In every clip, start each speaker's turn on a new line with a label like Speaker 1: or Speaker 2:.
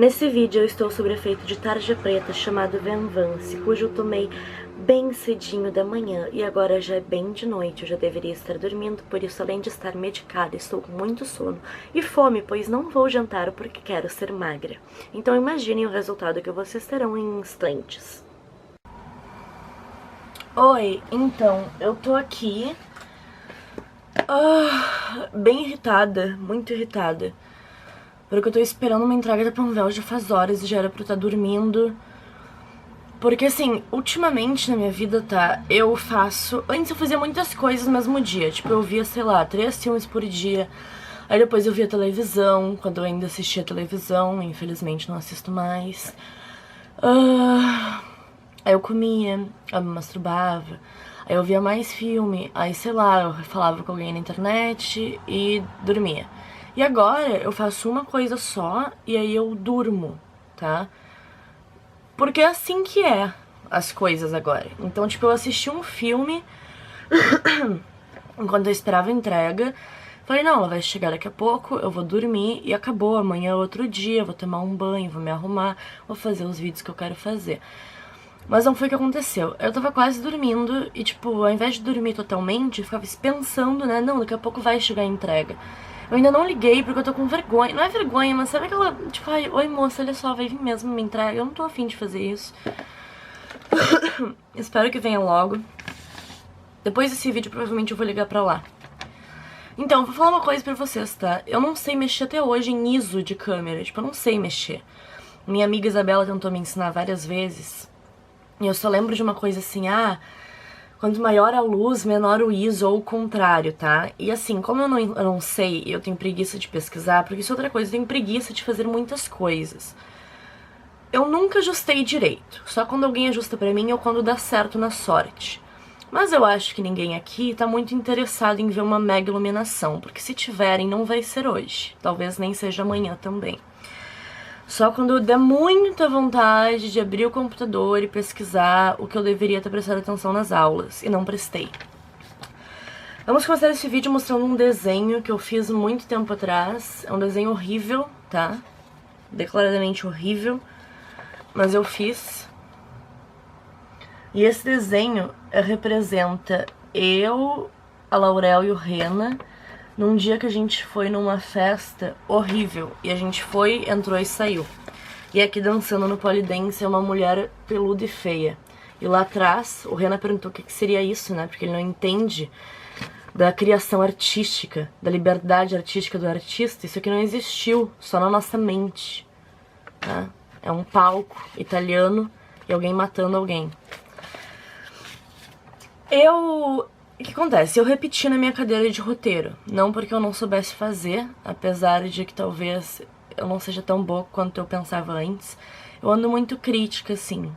Speaker 1: Nesse vídeo eu estou sob efeito de tarja preta chamado Venvance, cujo eu tomei bem cedinho da manhã e agora já é bem de noite, eu já deveria estar dormindo, por isso além de estar medicada, estou com muito sono e fome, pois não vou jantar porque quero ser magra. Então imaginem o resultado que vocês terão em instantes. Oi, então, eu tô aqui bem irritada, muito irritada. Porque eu tô esperando uma entrega da Panvel já faz horas e já era pra eu estar dormindo. Porque assim, ultimamente na minha vida, tá, eu faço... Antes eu fazia muitas coisas no mesmo dia. Tipo, eu via, sei lá, 3 filmes por dia. Aí depois eu via televisão, quando eu ainda assistia televisão. Infelizmente não assisto mais. Aí eu comia, eu me masturbava. Aí eu via mais filme. Aí, sei lá, eu falava com alguém na internet e dormia. E agora eu faço uma coisa só e aí eu durmo, tá? Porque é assim que é as coisas agora. Então, tipo, eu assisti um filme enquanto eu esperava a entrega. Falei, não, ela vai chegar daqui a pouco, eu vou dormir e acabou. Amanhã é outro dia, vou tomar um banho, vou me arrumar, vou fazer os vídeos que eu quero fazer. Mas não foi o que aconteceu. Eu tava quase dormindo e, tipo, ao invés de dormir totalmente, eu ficava pensando, né? Não, daqui a pouco vai chegar a entrega. Eu ainda não liguei porque eu tô com vergonha. Não é vergonha, mas sabe aquela... Tipo, ai, oi moça, olha só, vai vir mesmo me entrega. Eu não tô afim de fazer isso. Espero que venha logo. Depois desse vídeo, provavelmente eu vou ligar pra lá. Então, vou falar uma coisa pra vocês, tá? Eu não sei mexer até hoje em ISO de câmera. Tipo, eu não sei mexer. Minha amiga Isabela tentou me ensinar várias vezes. E eu só lembro de uma coisa assim, quanto maior a luz, menor o ISO, ou o contrário, tá? E assim, como eu não sei, eu tenho preguiça de pesquisar, porque isso é outra coisa, eu tenho preguiça de fazer muitas coisas. Eu nunca ajustei direito, só quando alguém ajusta pra mim ou quando dá certo na sorte. Mas eu acho que ninguém aqui tá muito interessado em ver uma mega iluminação, porque se tiverem, não vai ser hoje. Talvez nem seja amanhã também. Só quando eu der muita vontade de abrir o computador e pesquisar o que eu deveria ter prestado atenção nas aulas, e não prestei. Vamos começar esse vídeo mostrando um desenho que eu fiz muito tempo atrás. É um desenho horrível, tá? Declaradamente horrível, mas eu fiz. E esse desenho representa eu, a Laurel e o Rena, num dia que a gente foi numa festa horrível. E a gente foi, entrou e saiu. E aqui dançando no polidense é uma mulher peluda e feia. E lá atrás, o Rena perguntou o que seria isso, né? Porque ele não entende da criação artística, da liberdade artística do artista. Isso aqui não existiu, só na nossa mente, tá? É um palco italiano e alguém matando alguém. O que acontece? Eu repeti na minha cadeira de roteiro, não porque eu não soubesse fazer, apesar de que talvez eu não seja tão boa quanto eu pensava antes. Eu ando muito crítica, assim.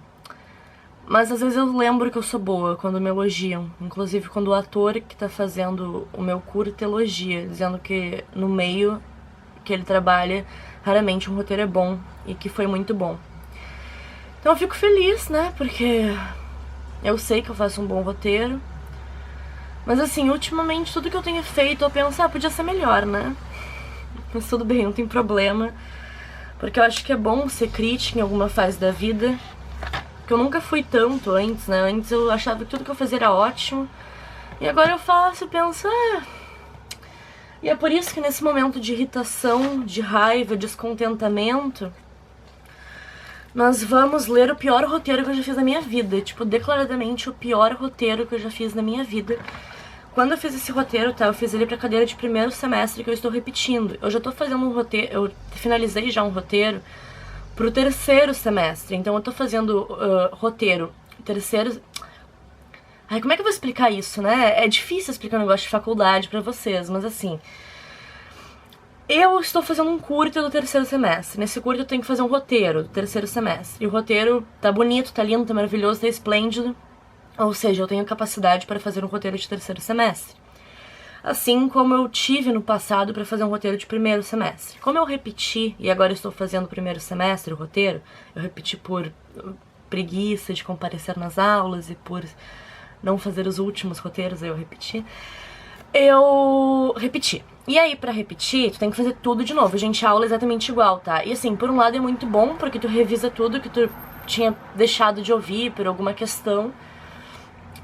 Speaker 1: Mas às vezes eu lembro que eu sou boa quando me elogiam. Inclusive quando o ator que tá fazendo o meu curta elogia, dizendo que no meio que ele trabalha, raramente um roteiro é bom e que foi muito bom. Então eu fico feliz, né? Porque eu sei que eu faço um bom roteiro. Mas assim, ultimamente tudo que eu tenho feito eu penso, podia ser melhor, né? Mas tudo bem, não tem problema. Porque eu acho que é bom ser crítica em alguma fase da vida. Porque eu nunca fui tanto antes, né? Antes eu achava que tudo que eu fazia era ótimo. E agora eu faço e penso, E é por isso que nesse momento de irritação, de raiva, descontentamento, nós vamos ler o pior roteiro que eu já fiz na minha vida. Tipo, declaradamente o pior roteiro que eu já fiz na minha vida. Quando eu fiz esse roteiro, tá, eu fiz ele pra cadeira de primeiro semestre que eu estou repetindo. Eu já tô fazendo um roteiro, eu finalizei já um roteiro pro terceiro semestre. Então eu tô fazendo roteiro terceiro... Ai, como é que eu vou explicar isso, né? É difícil explicar um negócio de faculdade pra vocês, mas assim... Eu estou fazendo um curta do terceiro semestre. Nesse curta eu tenho que fazer um roteiro do terceiro semestre. E o roteiro tá bonito, tá lindo, tá maravilhoso, tá esplêndido. Ou seja, eu tenho capacidade para fazer um roteiro de terceiro semestre. Assim como eu tive no passado para fazer um roteiro de primeiro semestre. Como eu repeti, e agora estou fazendo o primeiro semestre, o roteiro, eu repeti por preguiça de comparecer nas aulas e por não fazer os últimos roteiros, aí eu repeti. eu repeti. E aí, pra repetir, tu tem que fazer tudo de novo. Gente, a aula é exatamente igual, tá? E assim, por um lado é muito bom, porque tu revisa tudo que tu tinha deixado de ouvir por alguma questão.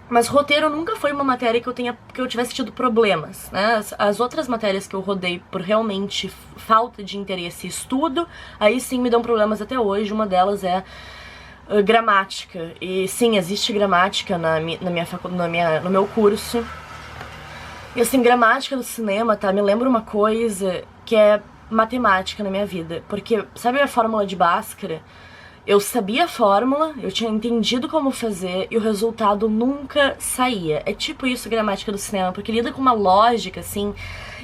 Speaker 1: Mas roteiro nunca foi uma matéria que eu tivesse tido problemas, né? As outras matérias que eu rodei por realmente falta de interesse e estudo, aí sim me dão problemas até hoje. Uma delas é gramática. E sim, existe gramática no meu curso. E assim, gramática do cinema, tá? Me lembra uma coisa que é matemática na minha vida. Porque, sabe a fórmula de Bhaskara? Eu sabia a fórmula, eu tinha entendido como fazer e o resultado nunca saía. É tipo isso, gramática do cinema, porque lida com uma lógica, assim.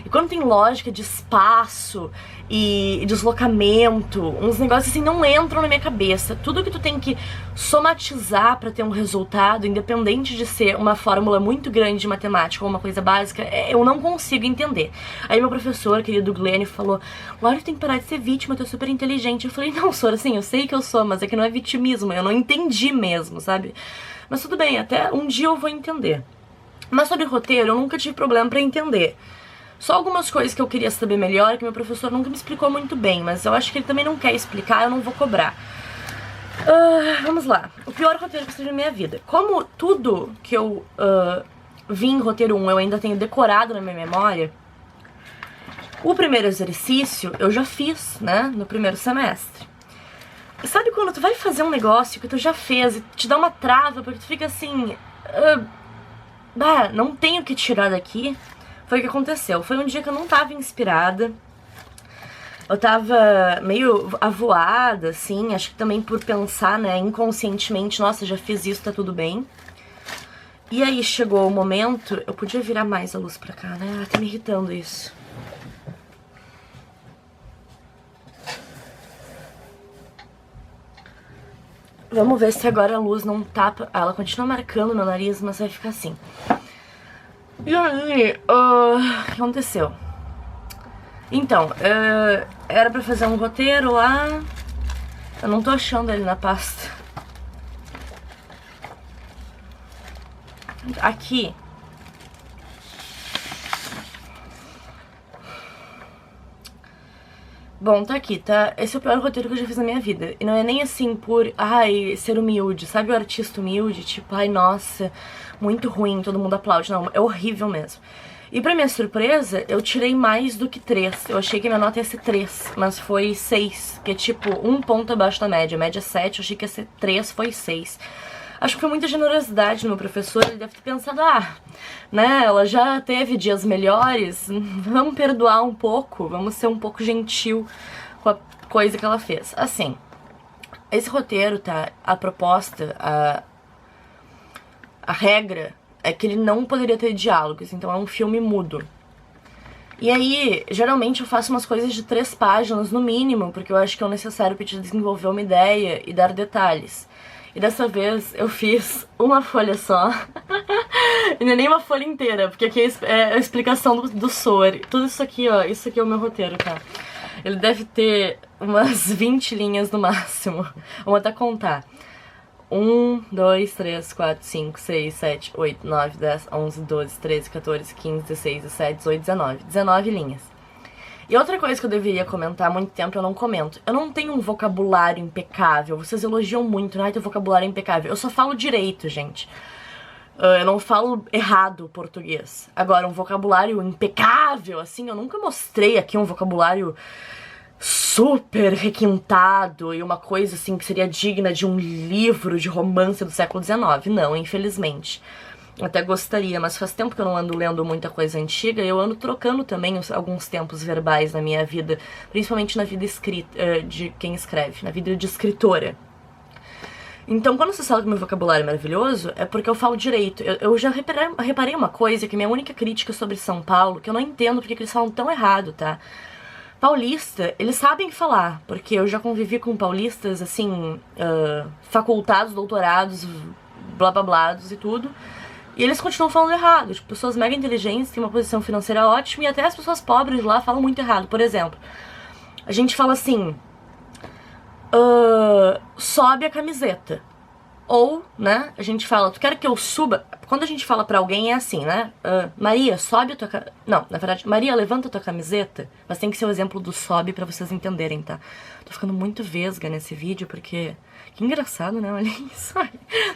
Speaker 1: E quando tem lógica de espaço e deslocamento, uns negócios assim não entram na minha cabeça. Tudo que tu tem que somatizar pra ter um resultado, independente de ser uma fórmula muito grande de matemática ou uma coisa básica, eu não consigo entender. Aí meu professor, querido Glenn, falou: Laura, tu tem que parar de ser vítima, tu é super inteligente. Eu falei: não, Sora, assim, eu sei que eu sou, mas é que não é vitimismo, eu não entendi mesmo, sabe? Mas tudo bem, até um dia eu vou entender. Mas sobre roteiro, eu nunca tive problema pra entender. Só algumas coisas que eu queria saber melhor, que meu professor nunca me explicou muito bem, mas eu acho que ele também não quer explicar, eu não vou cobrar. Vamos lá. O pior roteiro que eu escrevi na minha vida. Como tudo que eu vi em roteiro 1 eu ainda tenho decorado na minha memória, o primeiro exercício eu já fiz, né, no primeiro semestre. E sabe quando tu vai fazer um negócio que tu já fez e te dá uma trava, porque tu fica assim... não tenho o que tirar daqui. Foi o que aconteceu. Foi um dia que eu não tava inspirada. Eu tava meio avoada, assim. Acho que também por pensar, né, inconscientemente, nossa, já fiz isso, tá tudo bem. E aí chegou o momento... Eu podia virar mais a luz pra cá, né? Tá me irritando isso. Vamos ver se agora a luz não tapa... ela continua marcando meu nariz, mas vai ficar assim. E aí, o que aconteceu? Então, era pra fazer um roteiro lá. Eu não tô achando ele na pasta. Aqui. Bom, tá aqui, tá? Esse é o pior roteiro que eu já fiz na minha vida. E não é nem assim por, ser humilde. Sabe o artista humilde? Tipo, nossa, muito ruim, todo mundo aplaude. Não, é horrível mesmo. E pra minha surpresa, eu tirei mais do que 3. Eu achei que minha nota ia ser 3, mas foi 6. Que é tipo, um ponto abaixo da média. A média é 7, eu achei que ia ser 3, foi 6. Acho que foi muita generosidade do meu professor. Ele deve ter pensado, né, ela já teve dias melhores, vamos perdoar um pouco, vamos ser um pouco gentil com a coisa que ela fez. Assim, esse roteiro, tá, a proposta, a regra é que ele não poderia ter diálogos, então é um filme mudo. E aí, geralmente eu faço umas coisas de 3 páginas no mínimo, porque eu acho que é necessário pra te desenvolver uma ideia e dar detalhes. E dessa vez eu fiz uma folha só. E não é nem uma folha inteira, porque aqui é a explicação do SOR. Tudo isso aqui, ó, isso aqui é o meu roteiro, tá? Ele deve ter umas 20 linhas no máximo. Vamos até contar. 1, 2, 3, 4, 5, 6, 7, 8, 9, 10, 11, 12, 13, 14, 15, 16, 17, 18, 19. 19 linhas. E outra coisa que eu deveria comentar há muito tempo, eu não comento. Eu não tenho um vocabulário impecável. Vocês elogiam muito, né? Teu vocabulário é impecável. Eu só falo direito, gente. Eu não falo errado o português. Agora, um vocabulário impecável, assim, eu nunca mostrei aqui um vocabulário super requintado e uma coisa, assim, que seria digna de um livro de romance do século XIX. Não, infelizmente. Até gostaria, mas faz tempo que eu não ando lendo muita coisa antiga e eu ando trocando também alguns tempos verbais na minha vida, principalmente na vida escrita, de quem escreve, na vida de escritora. Então, quando você fala que meu vocabulário é maravilhoso, é porque eu falo direito. Eu já reparei uma coisa, que minha única crítica sobre São Paulo, que eu não entendo porque eles falam tão errado, tá? Paulista, eles sabem falar, porque eu já convivi com paulistas, assim, facultados, doutorados, blá blá bládos e tudo. E eles continuam falando errado. Tipo, pessoas mega inteligentes, têm uma posição financeira ótima, e até as pessoas pobres lá falam muito errado. Por exemplo, a gente fala assim, sobe a camiseta. Ou, né, a gente fala, tu quer que eu suba? quando a gente fala pra alguém é assim, né? Maria, sobe a tua... Não, na verdade, Maria, levanta a tua camiseta. Mas tem que ser o exemplo do sobe pra vocês entenderem, tá? Tô ficando muito vesga nesse vídeo, porque... Que engraçado, né? Olha isso.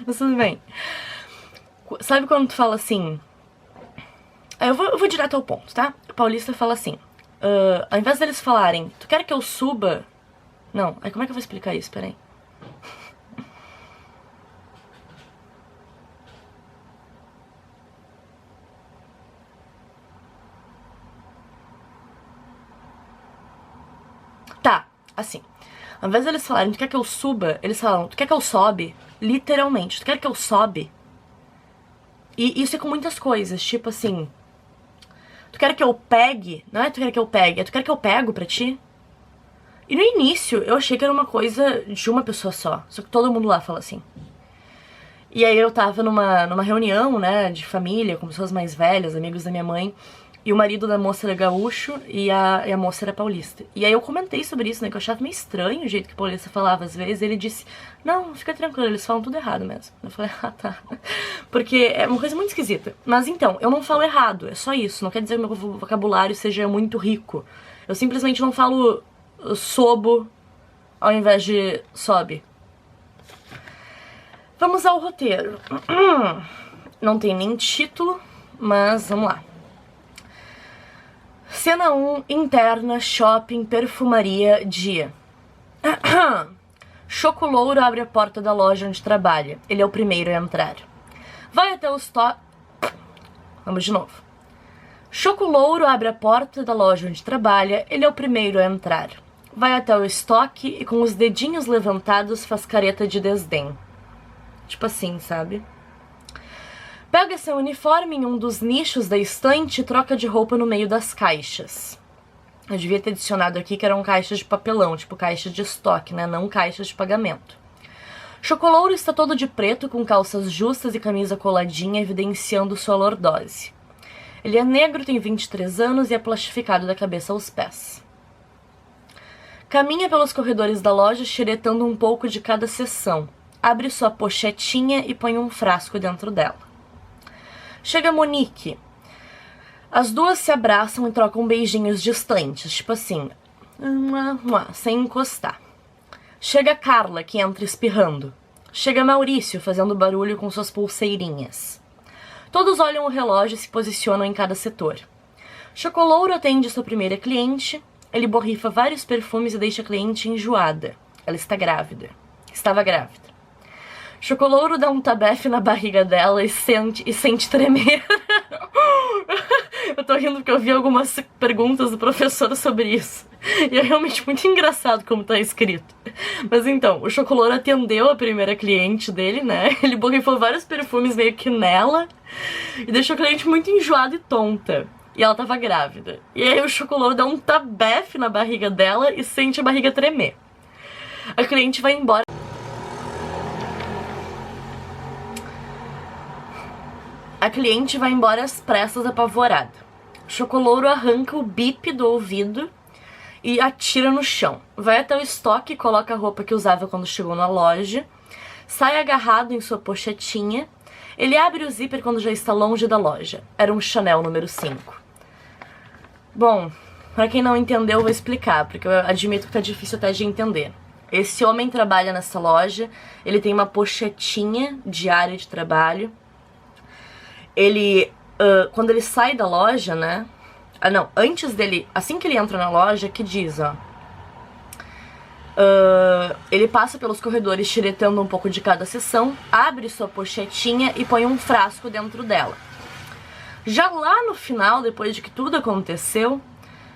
Speaker 1: Mas tudo bem. Sabe quando tu fala assim... Eu vou direto ao ponto, tá? O paulista fala assim... ao invés deles falarem, tu quer que eu suba... Não, aí como é que eu vou explicar isso? Peraí. Tá, assim. Ao invés deles falarem, tu quer que eu suba? Eles falam, tu quer que eu sobe? Literalmente, tu quer que eu sobe? E isso é com muitas coisas, tipo assim... Tu quer que eu pegue? Não é tu quer que eu pegue, é tu quer que eu pego pra ti? E no início, eu achei que era uma coisa de uma pessoa só. Só que todo mundo lá fala assim. E aí eu tava numa reunião, né, de família, com pessoas mais velhas, amigos da minha mãe. E o marido da moça era gaúcho e a moça era paulista. E aí eu comentei sobre isso, né, que eu achava meio estranho o jeito que o paulista falava às vezes. E ele disse, não, fica tranquilo, eles falam tudo errado mesmo. Eu falei, ah, tá. Porque é uma coisa muito esquisita. Mas então, eu não falo errado, é só isso. Não quer dizer que meu vocabulário seja muito rico. Eu simplesmente não falo sobo ao invés de sobe. Vamos ao roteiro. Não tem nem título, mas vamos lá. Cena 1, interna, shopping, perfumaria, dia. Choco Louro abre a porta da loja onde trabalha. Ele é o primeiro a entrar. Vai até o estoque... Vamos de novo. Choco Louro abre a porta da loja onde trabalha. Ele é o primeiro a entrar. Vai até o estoque e com os dedinhos levantados faz careta de desdém. Tipo assim, sabe? Pega seu uniforme em um dos nichos da estante e troca de roupa no meio das caixas. Eu devia ter adicionado aqui que eram caixas de papelão, tipo caixa de estoque, né? Não caixas de pagamento. Chocolouro está todo de preto, com calças justas e camisa coladinha, evidenciando sua lordose. Ele é negro, tem 23 anos e é plastificado da cabeça aos pés. Caminha pelos corredores da loja, xeretando um pouco de cada seção. Abre sua pochetinha e põe um frasco dentro dela. Chega Monique. As duas se abraçam e trocam beijinhos distantes, tipo assim, sem encostar. Chega Carla, que entra espirrando. Chega Maurício, fazendo barulho com suas pulseirinhas. Todos olham o relógio e se posicionam em cada setor. Chocolouro atende sua primeira cliente. Ele borrifa vários perfumes e deixa a cliente enjoada. Ela está grávida. Estava grávida. Chocolouro dá um tabefe na barriga dela e sente tremer. Eu tô rindo porque eu vi algumas perguntas do professor sobre isso. E é realmente muito engraçado como tá escrito. Mas então, o Chocolouro atendeu a primeira cliente dele, né? Ele borrifou vários perfumes meio que nela e deixou a cliente muito enjoada e tonta. E ela tava grávida. E aí o Chocolouro dá um tabefe na barriga dela e sente a barriga tremer. A cliente vai embora. A cliente vai embora às pressas, apavorada. Chocolouro arranca o bip do ouvido e atira no chão. Vai até o estoque e coloca a roupa que usava quando chegou na loja. Sai agarrado em sua pochetinha. Ele abre o zíper quando já está longe da loja. Era um Chanel número 5. Bom, pra quem não entendeu, eu vou explicar, porque eu admito que tá difícil até de entender. Esse homem trabalha nessa loja, ele tem uma pochetinha diária de trabalho. Ele, quando ele sai da loja, né? Antes dele, assim que ele entra na loja, que diz, ó. Ele passa pelos corredores xeretando um pouco de cada seção, abre sua pochetinha e põe um frasco dentro dela. Já lá no final, depois de que tudo aconteceu,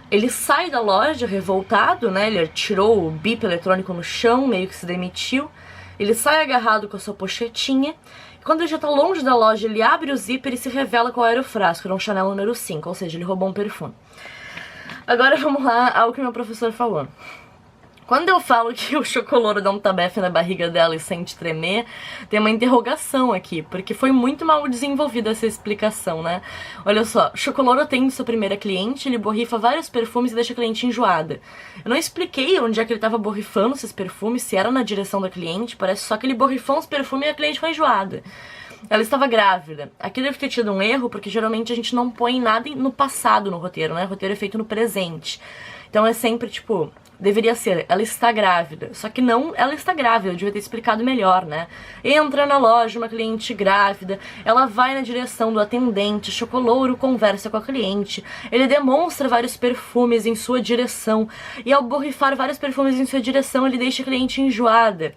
Speaker 1: ele sai da loja revoltado, né? Ele tirou o bip eletrônico no chão, meio que se demitiu. Ele sai agarrado com a sua pochetinha. Quando ele já tá longe da loja, ele abre o zíper e se revela qual era o frasco. Era um Chanel número 5, ou seja, ele roubou um perfume. Agora vamos lá ao que meu professor falou. Quando eu falo que o Chocolouro dá um tabefe na barriga dela e sente tremer, tem uma interrogação aqui, porque foi muito mal desenvolvida essa explicação, né? Olha só, o Chocolouro atende sua primeira cliente, ele borrifa vários perfumes e deixa a cliente enjoada. Eu não expliquei onde é que ele tava borrifando esses perfumes, se era na direção da cliente, parece só que ele borrifou uns perfumes e a cliente foi enjoada. ela estava grávida. Aqui deve ter tido um erro, porque geralmente a gente não põe nada no passado no roteiro, né? O roteiro é feito no presente. Então é sempre, tipo, deveria ser, ela está grávida. Só que não, ela está grávida, eu devia ter explicado melhor, né? Entra na loja uma cliente grávida, ela vai na direção do atendente, Chocolouro conversa com a cliente, ele demonstra vários perfumes em sua direção, e ao borrifar vários perfumes em sua direção, ele deixa a cliente enjoada.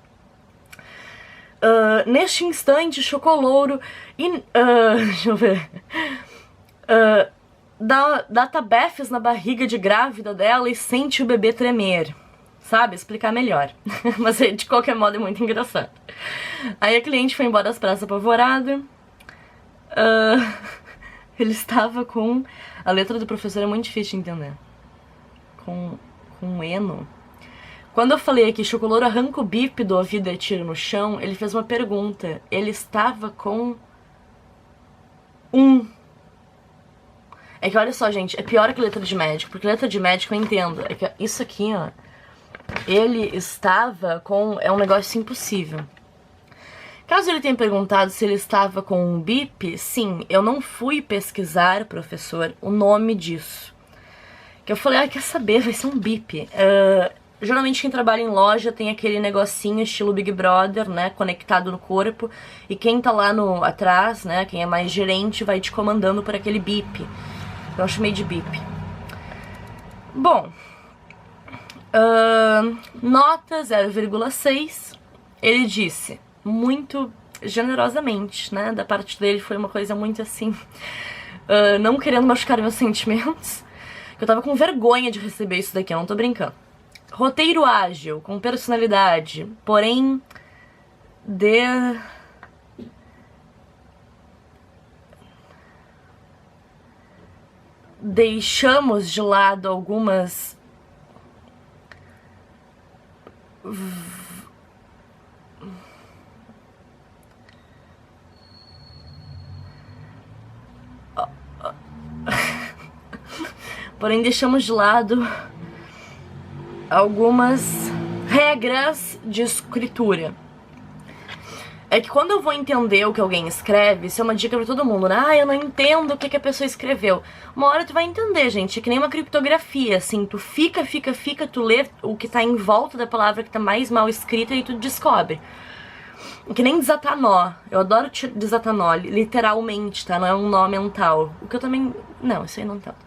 Speaker 1: Neste instante, Chocolouro deixa eu ver. Dá tabefes na barriga de grávida dela e sente o bebê tremer. Sabe? Explicar melhor. Mas de qualquer modo é muito engraçado. Aí a cliente foi embora às pressas apavorada. Ele estava com... A letra do professor é muito difícil de entender. Com eno. Quando eu falei aqui, Chocolouro arranca o bip do ouvido e atira no chão, ele fez uma pergunta. Ele estava com... É que olha só, gente, é pior que letra de médico, porque letra de médico eu entendo. É que isso aqui, ó, ele estava com... É um negócio impossível. Caso ele tenha perguntado se ele estava com um bip, sim, eu não fui pesquisar, professor, o nome disso. Que eu falei, quer saber, vai ser um bip. Geralmente quem trabalha em loja tem aquele negocinho estilo Big Brother, né, conectado no corpo. E quem tá lá atrás, né, quem é mais gerente, vai te comandando por aquele bip. Eu chamei de bip. Bom, nota 0,6. Ele disse, muito generosamente, né, da parte dele foi uma coisa muito assim, não querendo machucar meus sentimentos. Eu tava com vergonha de receber isso daqui, eu não tô brincando. Roteiro ágil, com personalidade, porém deixamos de lado algumas porém deixamos de lado algumas regras de escritura. É que quando eu vou entender o que alguém escreve, isso é uma dica pra todo mundo, né? Eu não entendo o que a pessoa escreveu. Uma hora tu vai entender, gente. É que nem uma criptografia, assim. Tu fica, tu lê o que tá em volta da palavra que tá mais mal escrita e tu descobre. Que nem desatar nó. Eu adoro desatar nó, literalmente, tá? Não é um nó mental. O que eu também... Não, isso aí não tanto.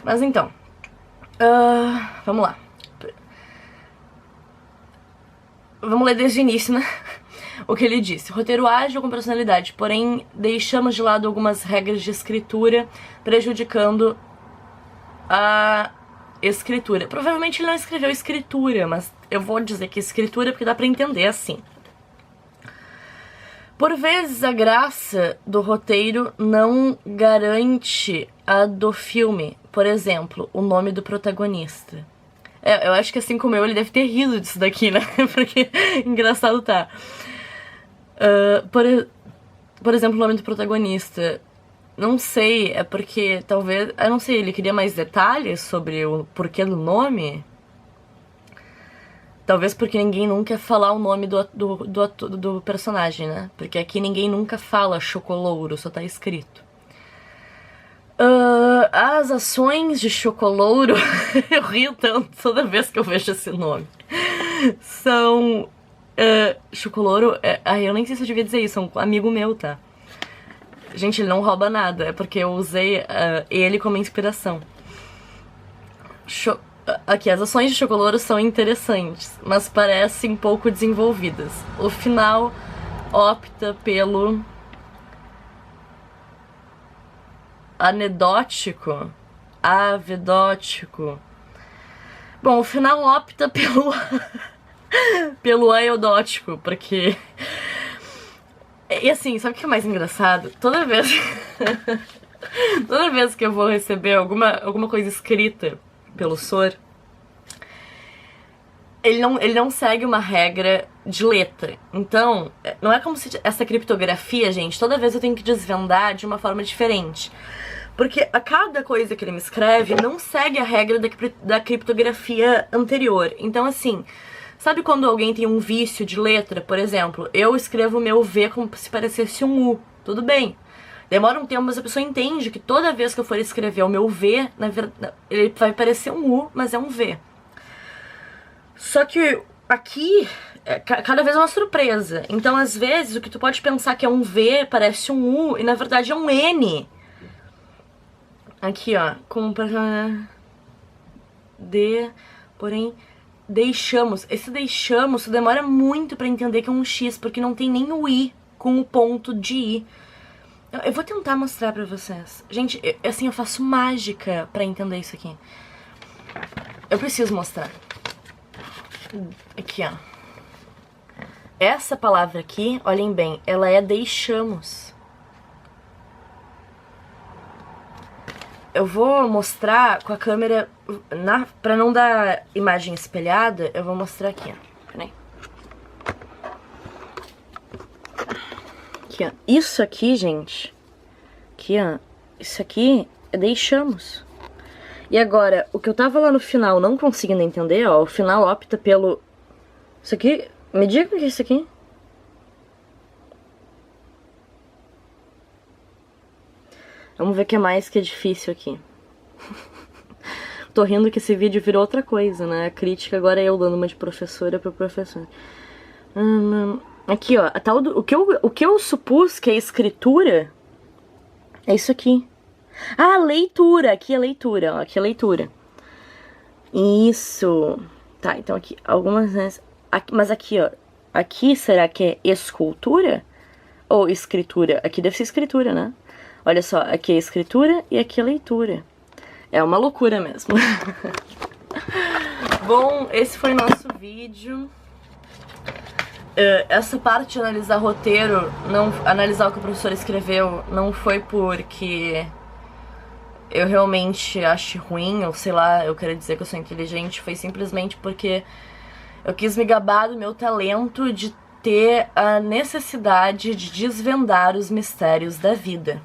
Speaker 1: Mas então... vamos lá. Vamos ler desde o início, né? O que ele disse. Roteiro ágil com personalidade, porém deixamos de lado algumas regras de escritura, prejudicando a escritura. Provavelmente ele não escreveu escritura, mas eu vou dizer que escritura porque dá pra entender assim. Por vezes a graça do roteiro não garante a do filme. Por exemplo, o nome do protagonista. Eu acho que assim como eu, ele deve ter rido disso daqui, né? Porque engraçado tá. Por exemplo, o nome do protagonista. Não sei, é porque talvez... Eu não sei, ele queria mais detalhes sobre o porquê do nome? Talvez porque ninguém nunca ia falar o nome do personagem, né? Porque aqui ninguém nunca fala Chocolouro, só tá escrito. As ações de Chocolouro, eu rio tanto toda vez que eu vejo esse nome, são... Chocolouro, eu nem sei se eu devia dizer isso, é um amigo meu, tá? Gente, ele não rouba nada, é porque eu usei ele como inspiração. Aqui, as ações de Chocolouro são interessantes, mas parecem pouco desenvolvidas. O final opta pelo... anedótico, avedótico. Bom, o final opta pelo aeudótico, porque... E assim, sabe o que é mais engraçado? Toda vez que eu vou receber alguma coisa escrita pelo Sor, ele não segue uma regra de letra. Então, não é como se essa criptografia, gente, toda vez eu tenho que desvendar de uma forma diferente. Porque a cada coisa que ele me escreve não segue a regra da criptografia anterior. Então, assim, Sabe quando alguém tem um vício de letra? Por exemplo, eu escrevo o meu V como se parecesse um U. Tudo bem. Demora um tempo, mas a pessoa entende que toda vez que eu for escrever o meu V, na verdade, ele vai parecer um U, mas é um V. Só que aqui, cada vez é uma surpresa. Então, às vezes, o que tu pode pensar que é um V parece um U, e na verdade é um N. Aqui, ó, com porém, deixamos. Esse deixamos demora muito pra entender que é um X, porque não tem nem o I com o ponto de I. Eu vou tentar mostrar pra vocês. Gente, assim, eu faço mágica pra entender isso aqui. Eu preciso mostrar. Aqui, ó. Essa palavra aqui, olhem bem, ela é deixamos. Eu vou mostrar com a câmera, pra não dar imagem espelhada, eu vou mostrar aqui, ó. Peraí. Aqui, ó. Isso aqui, gente. Aqui, ó. Isso aqui é deixamos. E agora, o que eu tava lá no final não conseguindo entender, ó. O final opta pelo... Isso aqui... Me diga o que é isso aqui. Vamos ver o que é mais que é difícil aqui. Tô rindo que esse vídeo virou outra coisa, né? A crítica agora é eu dando uma de professora pro professor. Aqui, ó. A tal do, o que eu supus que é escritura é isso aqui. Ah, leitura. Aqui é leitura, ó. Aqui é leitura. Isso. Tá, então aqui, algumas vezes... Mas aqui, ó. Aqui, será que é escultura? Ou escritura? Aqui deve ser escritura, né? Olha só, aqui é escritura e aqui é leitura. É uma loucura mesmo. Bom, esse foi nosso vídeo. Essa parte de analisar roteiro, analisar o que o professor escreveu, não foi porque eu realmente ache ruim, ou sei lá, eu quero dizer que eu sou inteligente. Foi simplesmente porque eu quis me gabar do meu talento de ter a necessidade de desvendar os mistérios da vida.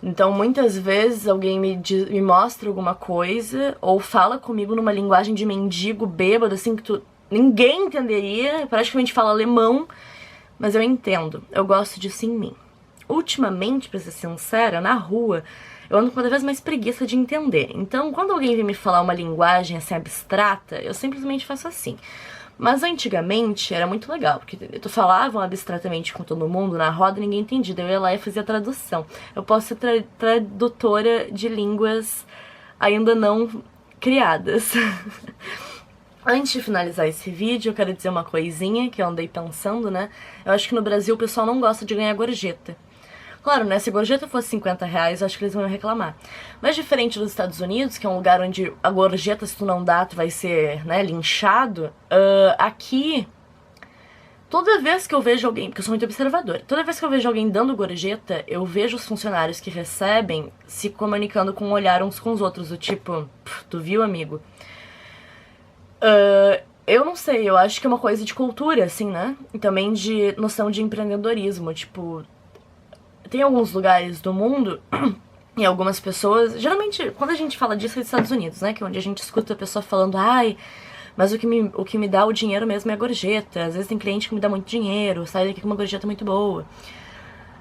Speaker 1: Então, muitas vezes alguém me mostra alguma coisa, ou fala comigo numa linguagem de mendigo bêbado, assim, que ninguém entenderia, praticamente fala alemão, mas eu entendo, eu gosto disso em mim. Ultimamente, pra ser sincera, na rua, eu ando com cada vez mais preguiça de entender. Então, quando alguém vem me falar uma linguagem assim abstrata, eu simplesmente faço assim. Mas antigamente era muito legal, porque tu falavam abstratamente com todo mundo na roda e ninguém entendia. Eu ia lá e fazia a tradução. Eu posso ser tradutora de línguas ainda não criadas. Antes de finalizar esse vídeo, eu quero dizer uma coisinha que eu andei pensando, né? Eu acho que no Brasil o pessoal não gosta de ganhar gorjeta. Claro, né, se a gorjeta fosse 50 reais, eu acho que eles vão reclamar. Mas diferente dos Estados Unidos, que é um lugar onde a gorjeta, se tu não dá, tu vai ser, né, linchado, aqui, toda vez que eu vejo alguém, porque eu sou muito observadora, toda vez que eu vejo alguém dando gorjeta, eu vejo os funcionários que recebem se comunicando com um olhar uns com os outros, do tipo, tu viu, amigo? Eu não sei, eu acho que é uma coisa de cultura, assim, né? E também de noção de empreendedorismo, tipo... Tem alguns lugares do mundo e algumas pessoas... Geralmente, quando a gente fala disso é dos Estados Unidos, né? Que é onde a gente escuta a pessoa falando... Ai, mas o que me dá o dinheiro mesmo é a gorjeta. Às vezes tem cliente que me dá muito dinheiro, sai daqui com uma gorjeta muito boa.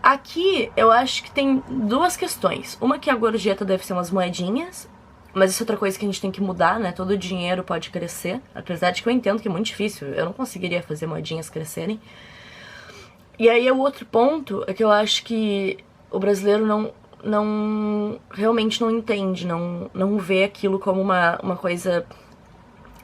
Speaker 1: Aqui, eu acho que tem duas questões. Uma que a gorjeta deve ser umas moedinhas... Mas isso é outra coisa que a gente tem que mudar, né? Todo o dinheiro pode crescer. Apesar de que eu entendo que é muito difícil. Eu não conseguiria fazer moedinhas crescerem. E aí o outro ponto é que eu acho que o brasileiro realmente não entende, não vê aquilo como uma coisa,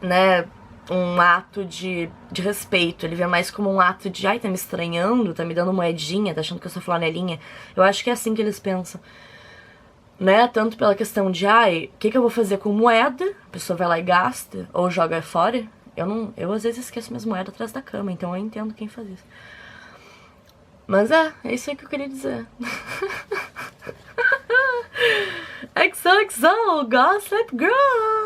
Speaker 1: né, um ato de respeito. Ele vê mais como um ato de, ai, tá me estranhando, tá me dando moedinha, tá achando que eu sou flanelinha. Eu acho que é assim que eles pensam, né, tanto pela questão de, ai, o que eu vou fazer com moeda? A pessoa vai lá e gasta, ou joga fora. Eu às vezes esqueço minhas moedas atrás da cama, então eu entendo quem faz isso. Mas é isso aí que eu queria dizer. XOXO, Gossip Girl!